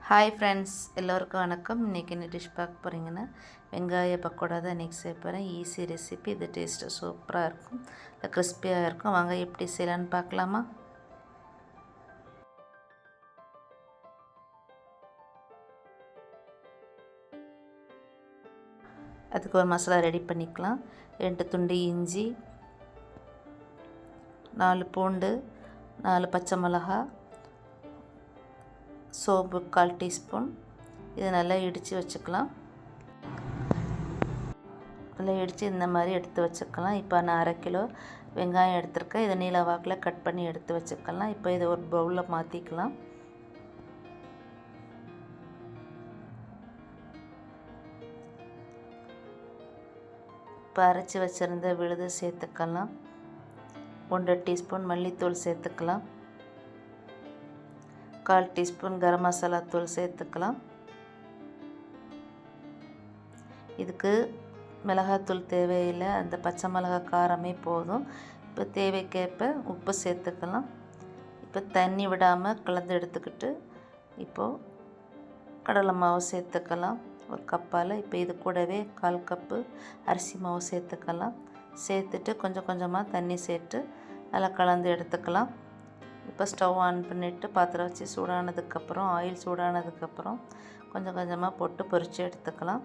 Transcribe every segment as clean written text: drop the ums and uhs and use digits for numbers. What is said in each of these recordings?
Hi friends, எல்லோருக்கும் வணக்கம். இன்றைக்கி என்ன டிஷ் பார்க்க போகிறீங்கன்னா வெங்காய பக்கோடா தான் இன்றைக்கி செய்ய போகிறேன். Easy recipe. இது டேஸ்ட்டு சூப்பராக இருக்கும், இல்லை கிறிஸ்பியாக இருக்கும். வாங்க எப்படி செய்யலான்னு பார்க்கலாமா? அதுக்கு ஒரு மசாலா ரெடி பண்ணிக்கலாம். 2 துண்டு இஞ்சி, 4 பூண்டு, 4 பச்சை மிளகா, சோம்பு 1/4 டீஸ்பூன். இதை நல்லா இடித்து வச்சுக்கலாம். நல்லா இடித்து இந்த மாதிரி எடுத்து வச்சுக்கலாம். இப்போ நான் 1/2 கிலோ வெங்காயம் எடுத்துருக்கேன். இதை நீல வாக்கில் கட் பண்ணி எடுத்து வச்சுக்கலாம். இப்போ இதை ஒரு பவுலில் மாற்றிக்கலாம். இப்போ அரைச்சி வச்சுருந்த விழுது சேர்த்துக்கலாம். 1 டீஸ்பூன் மல்லித்தூள் சேர்த்துக்கலாம். 1/4 டீஸ்பூன் கரம் மசாலா தூள் சேர்த்துக்கலாம். இதுக்கு மிளகாத்தூள் தேவையில்லை, அந்த பச்சை மிளகா காரமே போதும். இப்போ தேவைக்கேற்ப உப்பு சேர்த்துக்கலாம். இப்போ தண்ணி விடாமல் கலந்து எடுத்துக்கிட்டு இப்போது கடலை மாவு சேர்த்துக்கலாம் ஒரு கப்பால். இப்போ இது கூடவே 1/4 கப்பு அரிசி மாவு சேர்த்துக்கலாம். சேர்த்துட்டு கொஞ்சம் கொஞ்சமாக தண்ணி சேர்த்து நல்லா கலந்து எடுத்துக்கலாம். இப்போ ஸ்டவ் ஆன் பண்ணிவிட்டு பாத்திரம் வச்சு சூடானதுக்கப்புறம் ஆயில் சூடானதுக்கப்புறம் கொஞ்சம் கொஞ்சமாக போட்டு பொரித்து எடுத்துக்கலாம்.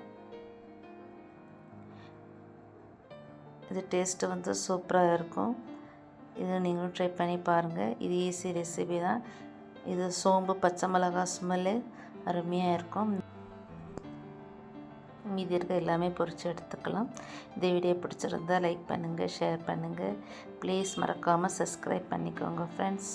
இது டேஸ்ட்டு சூப்பராக இருக்கும். இதை நீங்களும் ட்ரை பண்ணி பாருங்கள். இது ஈஸி ரெசிபி தான். இது சோம்பு பச்சை மிளகா ஸ்மெல்லு அருமையாக இருக்கும். மீதி இருக்க எல்லாமே பொரித்து எடுத்துக்கலாம். இந்த வீடியோ பிடிச்சிருந்தால் லைக் பண்ணுங்கள், ஷேர் பண்ணுங்கள். ப்ளீஸ் மறக்காமல் சப்ஸ்கிரைப் பண்ணிக்கோங்க ஃப்ரெண்ட்ஸ்.